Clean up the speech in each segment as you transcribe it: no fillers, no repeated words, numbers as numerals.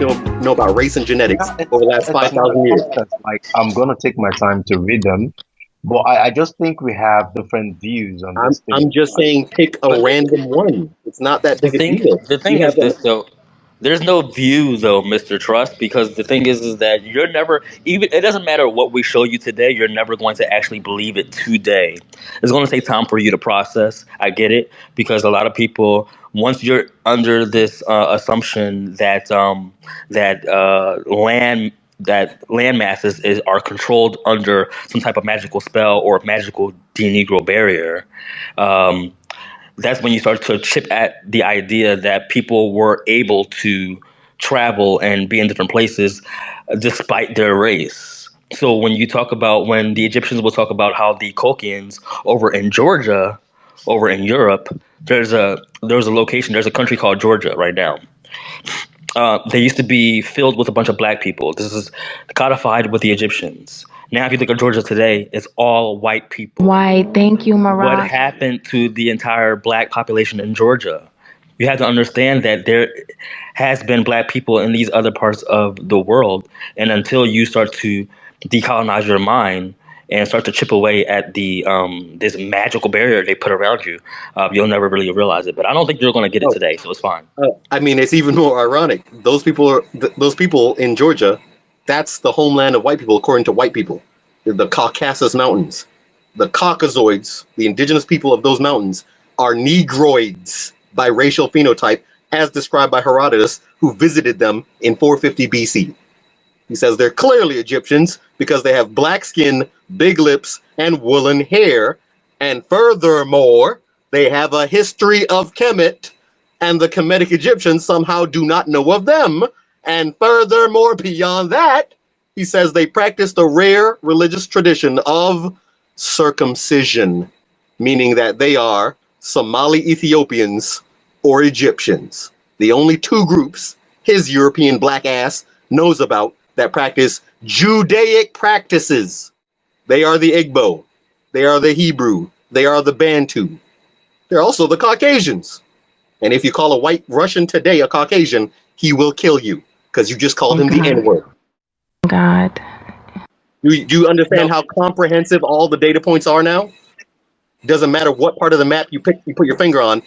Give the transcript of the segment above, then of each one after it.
know about race and genetics over the last It's not 5,000 years. like I'm gonna take my time to read them, but I just think we have different views on this I'm thing. just saying pick a But random one. It's not that the big a thing deal. the thing You is have this them. though. There's no view though, Mr. Trust, because the thing is that you're never even it doesn't matter what we show you today, you're never going to actually believe it today. It's going to take time for you to process. I get it because a lot of people once you're under this assumption that land masses are controlled under some type of magical spell or magical denegro barrier, um, that's when you start to chip at the idea that people were able to travel and be in different places despite their race. So when the Egyptians will talk about how the Colchians over in Georgia, over in Europe, there's a location, there's a country called Georgia right now. They used to be filled with a bunch of black people. This is codified with the Egyptians. Now, if you look at Georgia today, it's all white people. Why, thank you, What Marak. happened to the entire black population in Georgia? You have to understand that there has been black people in these other parts of the world, and until you start to decolonize your mind and start to chip away at the this magical barrier they put around you, you'll never really realize it. But I don't think you're going to get it Oh, today, so it's fine. I mean, it's even more ironic. Those people in Georgia. That's the homeland of white people, according to white people. The Caucasus Mountains, the Caucasoids, the indigenous people of those mountains, are Negroids by racial phenotype, as described by Herodotus, who visited them in 450 BC. He says they're clearly Egyptians because they have black skin, big lips, and woolen hair. And furthermore, they have a history of Kemet, and the Kemetic Egyptians somehow do not know of them. And furthermore, beyond that, he says they practiced a rare religious tradition of circumcision, meaning that they are Somali Ethiopians or Egyptians. The only two groups his European black ass knows about that practice Judaic practices. They are the Igbo, they are the Hebrew, they are the Bantu. They're also the Caucasians. And if you call a white Russian today a Caucasian, he will kill you because you just called Oh him the God. N-word. God. Do you understand No, how comprehensive all the data points are now? Doesn't matter what part of the map you put your finger on,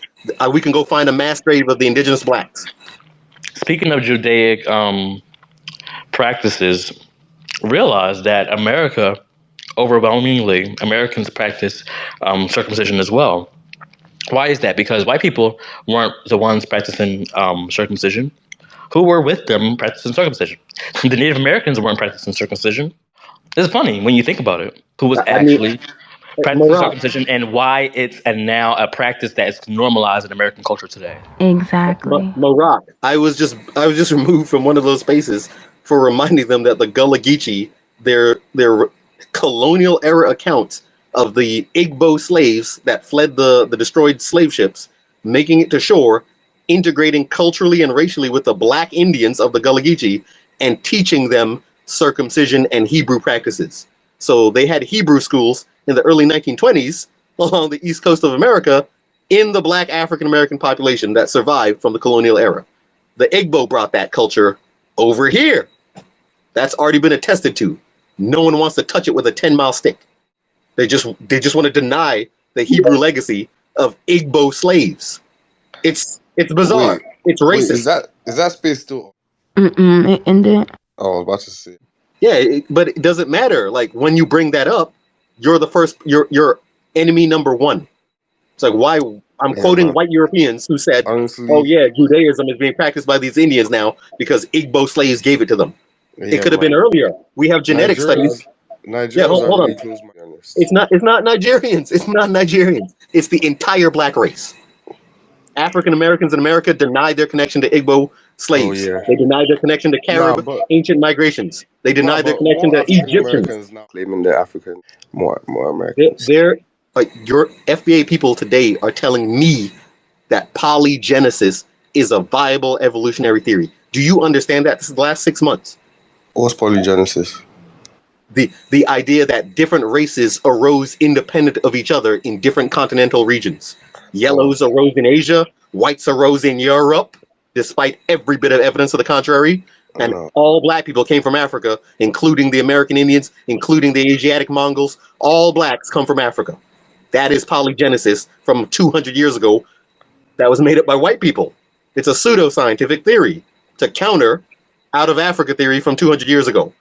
we can go find a mass grave of the indigenous blacks. speaking of Judaic practices, realize that overwhelmingly, Americans practice circumcision as well. Why is that? Because white people weren't the ones practicing circumcision. Who were with them practicing circumcision? The Native Americans weren't practicing circumcision. It's funny when you think about it. Who was I mean, actually practicing Marat, circumcision and why it's now a practice that is normalized in American culture today? Exactly. Marat, I was just removed from one of those spaces for reminding them that the Gullah Geechee, their colonial era accounts of the Igbo slaves that fled the destroyed slave ships, making it to shore, integrating culturally and racially with the black Indians of the Gullah Geechee, and teaching them circumcision and Hebrew practices. So they had Hebrew schools in the early 1920s along the east coast of America in the black African American population that survived from the colonial era. The Igbo brought that culture over here. That's already been attested to. No one wants to touch it with a 10-mile stick. They just want to deny the Hebrew legacy of Igbo slaves. It's bizarre. Wait, It's wait, racist. is that space still? It ended. Oh, I was about to say. Yeah, but it doesn't matter. Like when you bring that up, you're the first. You're enemy number one. It's like why I'm Yeah, quoting man. white Europeans who said, "Oh Honestly, yeah, Judaism is being practiced by these Indians now because Igbo slaves gave it to them." It yeah, could have been man. earlier. We have genetic studies. Yeah, Nigerians are hold on. really close, to be honest. It's not Nigerians. It's not Nigerians. It's the entire black race. African Americans in America denied their connection to Igbo Oh slaves. yeah. They denied their connection to Nah, Carib but ancient migrations. They nah, denied their but connection more to African Egyptians. Americans now claiming they're African, more Americans. They're like your FBA people today are telling me that polygenesis is a viable evolutionary theory. Do you understand that? This is the last 6 months. What's polygenesis? The idea that different races arose independent of each other in different continental regions. Oh, Yellows arose in Asia, whites arose in Europe, despite every bit of evidence to the contrary. And No. all black people came from Africa, including the American Indians, including the Asiatic Mongols. All blacks come from Africa. That is polygenesis from 200 years ago that was made up by white people. It's a pseudoscientific theory to counter out of Africa theory from 200 years ago.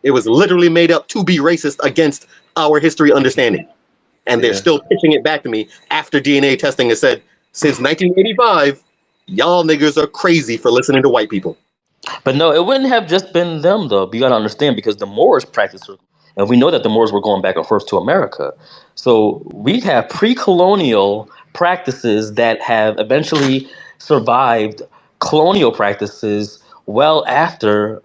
It was literally made up to be racist against our history understanding. And they're still pitching it back to me after DNA testing has said, since 1985, y'all niggas are crazy for listening to white people. But no, it wouldn't have just been them, though. You got to understand, because the Moors practiced, and we know that the Moors were going back and forth to America. So we have pre-colonial practices that have eventually survived colonial practices well after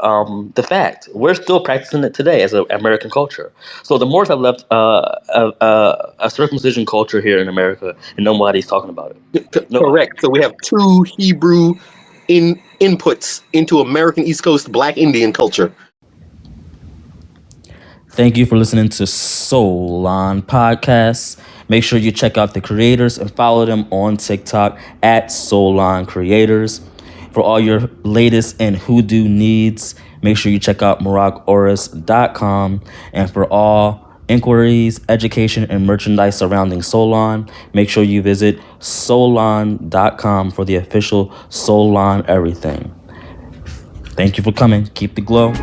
the fact. We're still practicing it today as an American culture. So the Moors have left a circumcision culture here in America, and nobody's talking about it. No. Correct. So we have two Hebrew inputs into American East Coast Black Indian culture. Thank you for listening to Soulaan Podcasts. Make sure you check out the creators and follow them on TikTok at Soulaan Creators. For all your latest and hoodoo needs, make sure you check out MoroccOris.com. And for all inquiries, education, and merchandise surrounding Soulaan, make sure you visit Soulaan.com for the official Soulaan everything. Thank you for coming. Keep the glow.